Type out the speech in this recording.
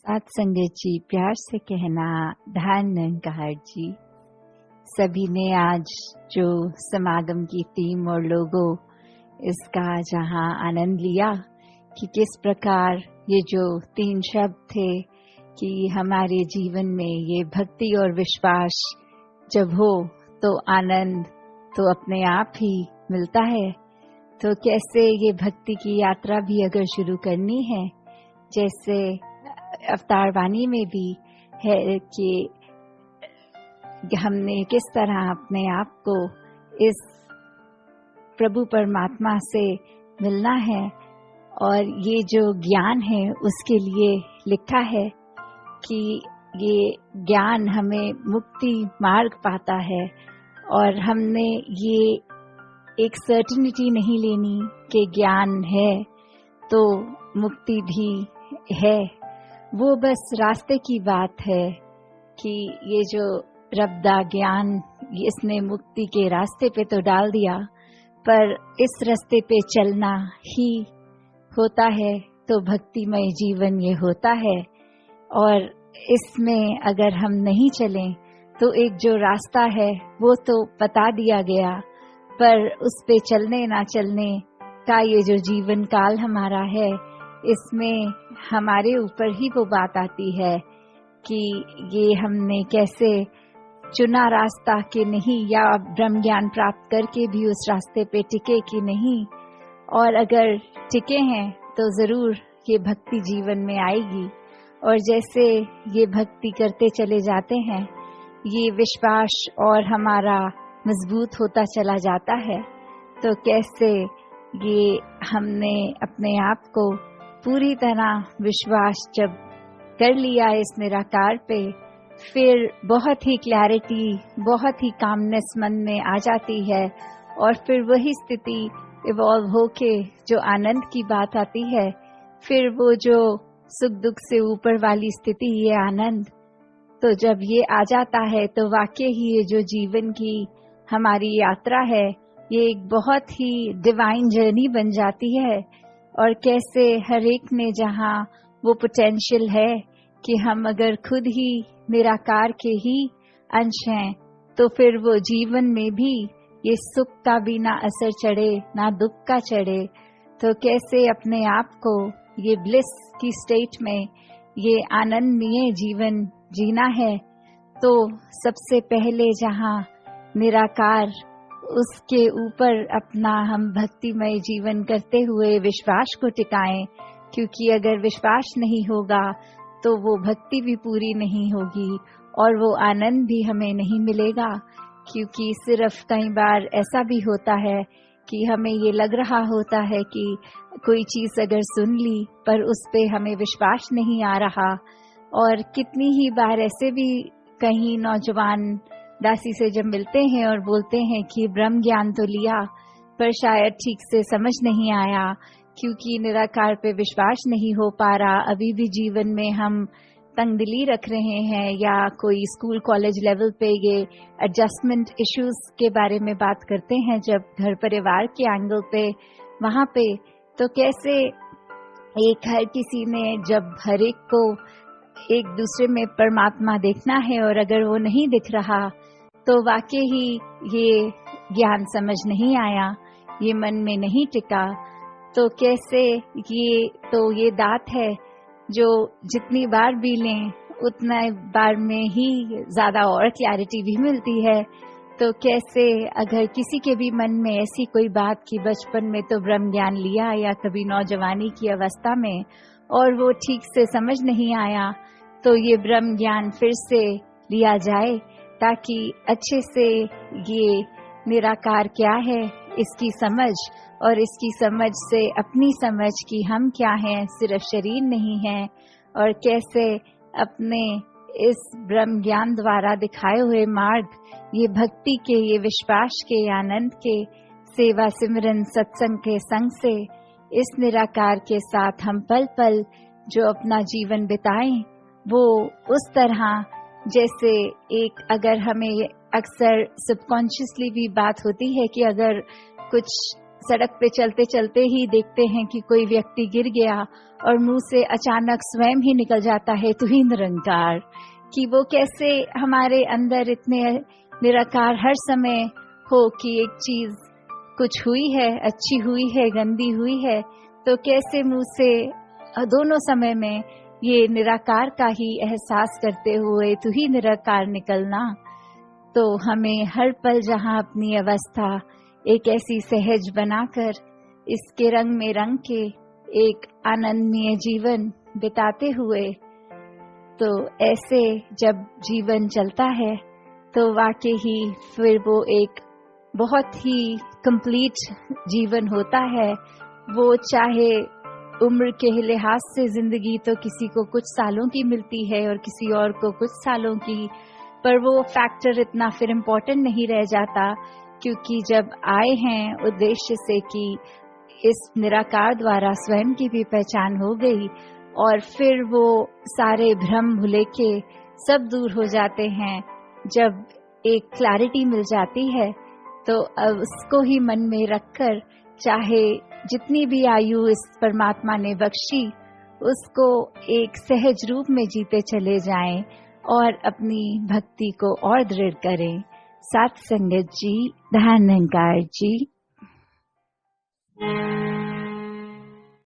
साथ संगत जी, प्यार से कहना ध्यान निरंकार जी। सभी ने आज जो समागम की थीम और लोगो इसका जहां आनंद लिया कि किस प्रकार ये जो 3 शब्द थे कि हमारे जीवन में ये भक्ति और विश्वास जब हो तो आनंद तो अपने आप ही मिलता है। तो कैसे ये भक्ति की यात्रा भी अगर शुरू करनी है, जैसे अवतार वाणी में भी है कि हमने किस तरह अपने आप को इस प्रभु परमात्मा से मिलना है, और ये जो ज्ञान है उसके लिए लिखा है कि ये ज्ञान हमें मुक्ति मार्ग पाता है। और हमने ये एक सर्टेनिटी नहीं लेनी कि ज्ञान है तो मुक्ति भी है, वो बस रास्ते की बात है कि ये जो रब्दा ज्ञान इसने मुक्ति के रास्ते पे तो डाल दिया, पर इस रास्ते पे चलना ही होता है तो भक्तिमय जीवन ये होता है। और इसमें अगर हम नहीं चलें तो एक जो रास्ता है वो तो बता दिया गया, पर उस पे चलने ना चलने का ये जो जीवन काल हमारा है, इसमें हमारे ऊपर ही वो बात आती है कि ये हमने कैसे चुना रास्ता कि नहीं, या ब्रह्म ज्ञान प्राप्त करके भी उस रास्ते पे टिके कि नहीं। और अगर टिके हैं तो जरूर ये भक्ति जीवन में आएगी। और जैसे ये भक्ति करते चले जाते हैं, ये विश्वास और हमारा मजबूत होता चला जाता है। तो कैसे ये हमने अपने आप को पूरी तरह विश्वास जब कर लिया इस निराकार पे, फिर बहुत ही क्लैरिटी, बहुत ही कामनेस मन में आ जाती है। और फिर वही स्थिति इवॉल्व होके जो आनंद की बात आती है, फिर वो जो सुख दुख से ऊपर वाली स्थिति, ये आनंद तो जब ये आ जाता है तो वाकई ही ये जो जीवन की हमारी यात्रा है, ये एक बहुत ही डिवाइन जर्नी बन जाती है। और कैसे हर एक में जहाँ वो पोटेंशियल है कि हम अगर खुद ही निराकार के ही अंश हैं, तो फिर वो जीवन में भी ये सुख का भी ना असर चढ़े ना दुख का चढ़े। तो कैसे अपने आप को ये ब्लिस की स्टेट में ये आनंदमय जीवन जीना है, तो सबसे पहले जहाँ निराकार उसके ऊपर अपना हम भक्तिमय जीवन करते हुए विश्वास को टिकाएं, क्योंकि अगर विश्वास नहीं होगा तो वो भक्ति भी पूरी नहीं होगी और वो आनंद भी हमें नहीं मिलेगा। क्योंकि सिर्फ कई बार ऐसा भी होता है कि हमें ये लग रहा होता है कि कोई चीज अगर सुन ली पर उस पे हमें विश्वास नहीं आ रहा। और कितनी ही बार ऐसे भी कहीं नौजवान दासी से जब मिलते हैं और बोलते हैं कि ब्रह्म ज्ञान तो लिया पर शायद ठीक से समझ नहीं आया, क्योंकि निराकार पे विश्वास नहीं हो पा रहा। अभी भी जीवन में हम तंगदिली रख रहे हैं, या कोई स्कूल कॉलेज लेवल पे ये एडजस्टमेंट इश्यूज के बारे में बात करते हैं जब घर परिवार के एंगल पे, वहाँ पे तो कैसे एक हर किसी ने जब हर एक को एक दूसरे में परमात्मा देखना है, और अगर वो नहीं दिख रहा तो वाकई ही ये ज्ञान समझ नहीं आया, ये मन में नहीं टिका। तो कैसे ये दात है जो जितनी बार भी लें उतना बार में ही ज्यादा और क्लैरिटी भी मिलती है। तो कैसे अगर किसी के भी मन में ऐसी कोई बात की बचपन में तो ब्रह्म ज्ञान लिया या कभी नौजवानी की अवस्था में और वो ठीक से समझ नहीं आया, तो ये ब्रह्म ज्ञान फिर से लिया जाए ताकि अच्छे से ये निराकार क्या है इसकी समझ, और इसकी समझ से अपनी समझ कि हम क्या हैं, सिर्फ शरीर नहीं है, और कैसे अपने इस ब्रह्म ज्ञान द्वारा दिखाए हुए मार्ग, ये भक्ति के, ये विश्वास के, आनंद के, सेवा सिमरन सत्संग के संग से इस निराकार के साथ हम पल पल जो अपना जीवन बिताएं, वो उस तरह जैसे एक अगर हमें अक्सर सबकॉन्शियसली भी बात होती है कि अगर कुछ सड़क पे चलते चलते ही देखते हैं कि कोई व्यक्ति गिर गया और मुंह से अचानक स्वयं ही निकल जाता है तू ही निरंकार, कि वो कैसे हमारे अंदर इतने निराकार हर समय हो कि एक चीज कुछ हुई है, अच्छी हुई है, गंदी हुई है, तो कैसे मुंह से दोनों समय में ये निराकार का ही एहसास करते हुए तू ही निराकार निकलना। तो हमें हर पल जहाँ अपनी अवस्था एक ऐसी सहज बनाकर इसके रंग में रंग के एक आनंदमय जीवन बिताते हुए, तो ऐसे जब जीवन चलता है तो वाकई ही फिर वो एक बहुत ही कंप्लीट जीवन होता है। वो चाहे उम्र के लिहाज से जिंदगी तो किसी को कुछ सालों की मिलती है और किसी और को कुछ सालों की, पर वो फैक्टर इतना फिर इम्पोर्टेंट नहीं रह जाता, क्योंकि जब आए हैं उद्देश्य से कि इस निराकार द्वारा स्वयं की भी पहचान हो गई और फिर वो सारे भ्रम भुलेखे सब दूर हो जाते हैं। जब एक क्लैरिटी मिल जाती है तो अब उसको ही मन में रखकर चाहे जितनी भी आयु इस परमात्मा ने बख्शी उसको एक सहज रूप में जीते चले जाएं और अपनी भक्ति को और दृढ़ करें। साथ संगत जी, धन निरंकार जी।